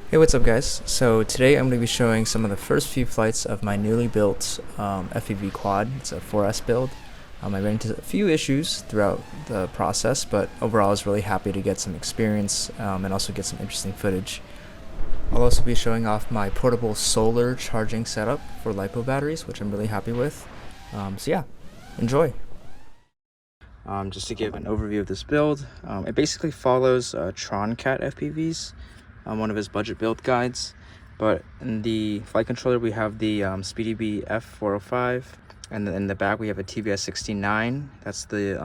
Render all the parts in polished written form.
Hey, what's up guys? So today I'm going to be showing some of the first few flights of my newly built FPV quad. It's a 4S build. I ran into a few issues throughout the process, but overall I was really happy to get some experience and also get some interesting footage. I'll also be showing off my portable solar charging setup for Lipo batteries, which I'm really happy with. So yeah, enjoy! Just to give an overview of this build, it basically follows Troncat FPVs. One of his budget build guides, but in the flight controller we have the Speedybee F405, and then in the back we have a Tbs 69. That's the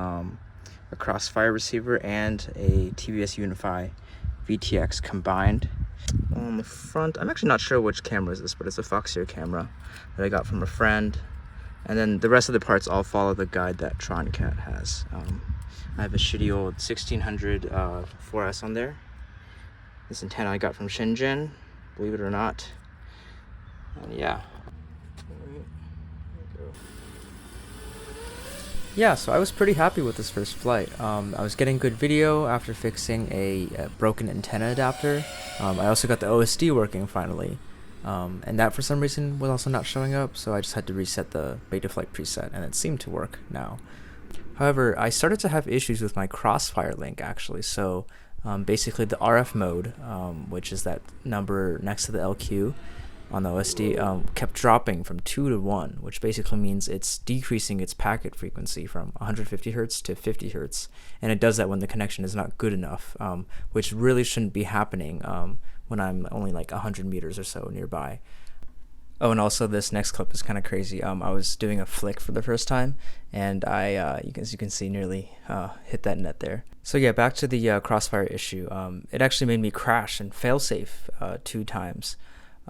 a Crossfire receiver and a Tbs Unify VTX combined. On the front, I'm actually not sure which camera is this, but it's a Foxeer camera that I got from a friend. And then the rest of the parts all follow the guide that Troncat has. I have a shitty old 1600 4S on there. This antenna I got from Shenzhen, believe it or not. And yeah. Yeah, so I was pretty happy with this first flight. I was getting good video after fixing a broken antenna adapter. I also got the OSD working finally. And that for some reason was also not showing up, so I just had to reset the Betaflight preset, and it seemed to work now. However, I started to have issues with my Crossfire link actually, so basically the RF mode, which is that number next to the LQ on the OSD, kept dropping from 2 to 1, which basically means it's decreasing its packet frequency from 150 hertz to 50 hertz, and it does that when the connection is not good enough, which really shouldn't be happening when I'm only like 100 meters or so nearby. Oh, and also this next clip is kind of crazy. I was doing a flick for the first time, and I, as you can see, nearly hit that net there. So yeah, back to the Crossfire issue. It actually made me crash and failsafe 2 times.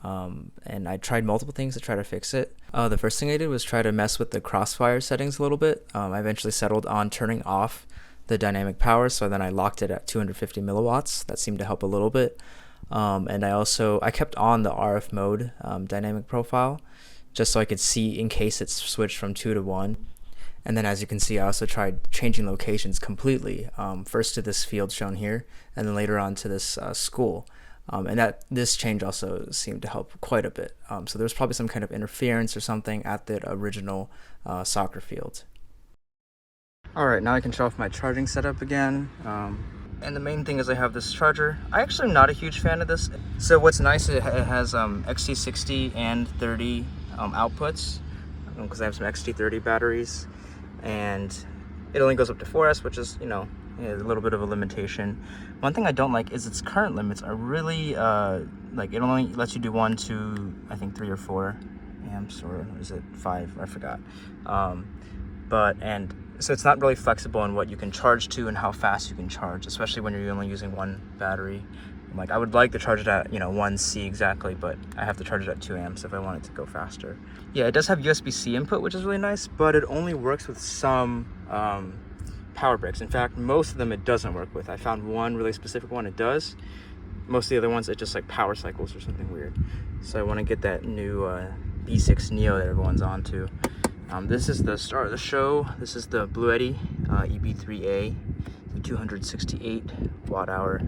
And I tried multiple things to try to fix it. The first thing I did was try to mess with the Crossfire settings a little bit. I eventually settled on turning off the dynamic power, so then I locked it at 250 milliwatts. That seemed to help a little bit. And I kept on the RF mode dynamic profile just so I could see in case it's switched from 2 to 1. And then as you can see, I also tried changing locations completely, first to this field shown here, and then later on to this school. And this change also seemed to help quite a bit. So there was probably some kind of interference or something at the original soccer field. Alright, now I can show off my charging setup again. And the main thing is I have this charger. I actually am not a huge fan of this. So what's nice, it has XT60 and 30 outputs, because I have some XT30 batteries, and it only goes up to 4S, which is, a little bit of a limitation. One thing I don't like is its current limits are really, like, it only lets you do 1, 2, I think 3 or 4 amps, or is it 5? I forgot. So it's not really flexible in what you can charge to and how fast you can charge, especially when you're only using 1 battery. Like, I would like to charge it at 1C exactly, but I have to charge it at 2 amps if I want it to go faster. Yeah, it does have USB-C input, which is really nice, but it only works with some power bricks. In fact, most of them it doesn't work with. I found one really specific one it does. Most of the other ones it just like power cycles or something weird. So I want to get that new B6 Neo that everyone's onto. This is the start of the show. This is the Bluetti EB3A, 268 watt hour.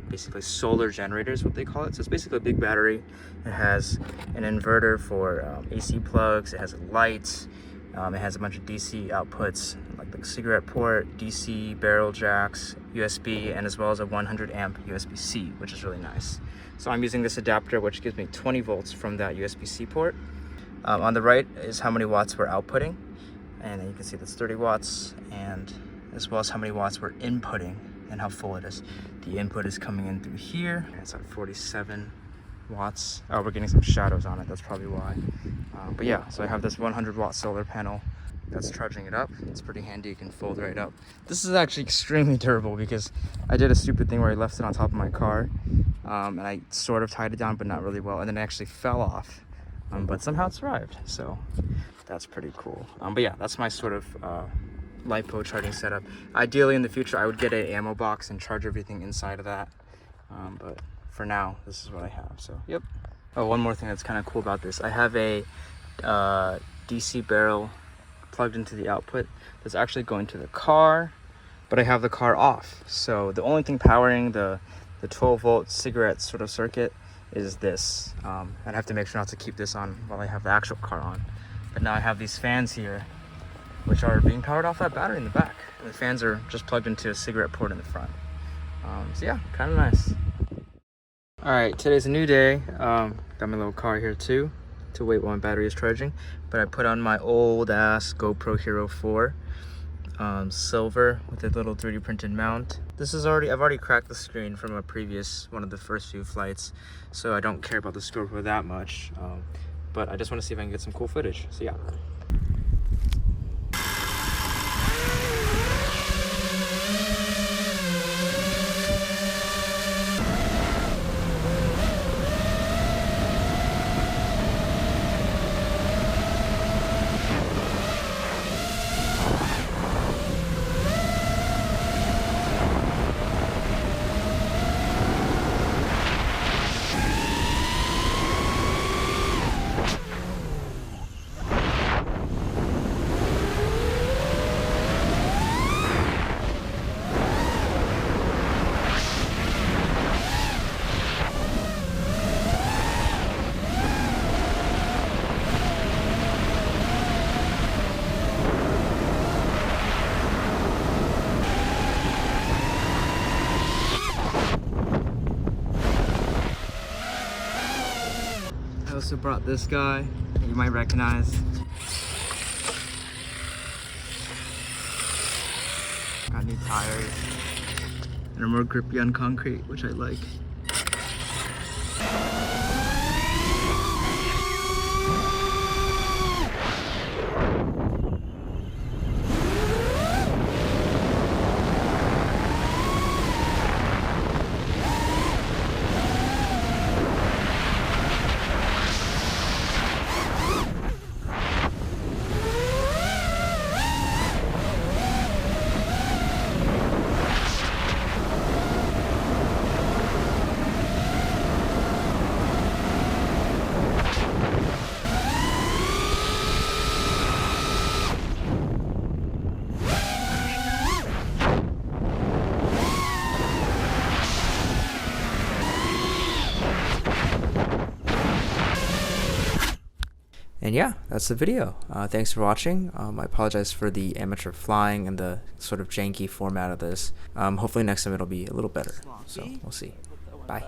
Basically solar generator is what they call it. So it's basically a big battery. It has an inverter for AC plugs. It has lights. It has a bunch of DC outputs, like the cigarette port, DC barrel jacks, USB, and as well as a 100 amp USB-C, which is really nice. So I'm using this adapter, which gives me 20 volts from that USB-C port. On the right is how many watts we're outputting, and then you can see that's 30 watts, and as well as how many watts we're inputting and how full it is. The input is coming in through here. It's at 47 watts. Oh, we're getting some shadows on it, that's probably why. But yeah, so I have this 100 watt solar panel that's charging it up. It's pretty handy, it can fold right up. This is actually extremely durable because I did a stupid thing where I left it on top of my car, and I sort of tied it down but not really well, and then it actually fell off. But somehow it survived, so that's pretty cool. But yeah, that's my sort of Lipo charging setup. Ideally in the future I would get an ammo box and charge everything inside of that, but for now this is what I have. So yep. Oh, one more thing that's kind of cool about this, I have a DC barrel plugged into the output that's actually going to the car, but I have the car off, so the only thing powering the the 12-volt cigarette sort of circuit is this. I'd have to make sure not to keep this on while I have the actual car on. But now I have these fans here, which are being powered off that battery in the back. And the fans are just plugged into a cigarette port in the front. So yeah, kind of nice. All right, today's a new day. Got my little car here too to wait while my battery is charging. But I put on my old ass GoPro Hero 4, silver with a little 3D printed mount. This is I've already cracked the screen from a previous one of the first few flights, so I don't care about the GoPro that much. But I just want to see if I can get some cool footage. So yeah. I also brought this guy that you might recognize. Got new tires and are more grippy on concrete, which I like. And yeah, that's the video. Thanks for watching. I apologize for the amateur flying and the sort of janky format of this. Hopefully next time it'll be a little better. So we'll see. Bye.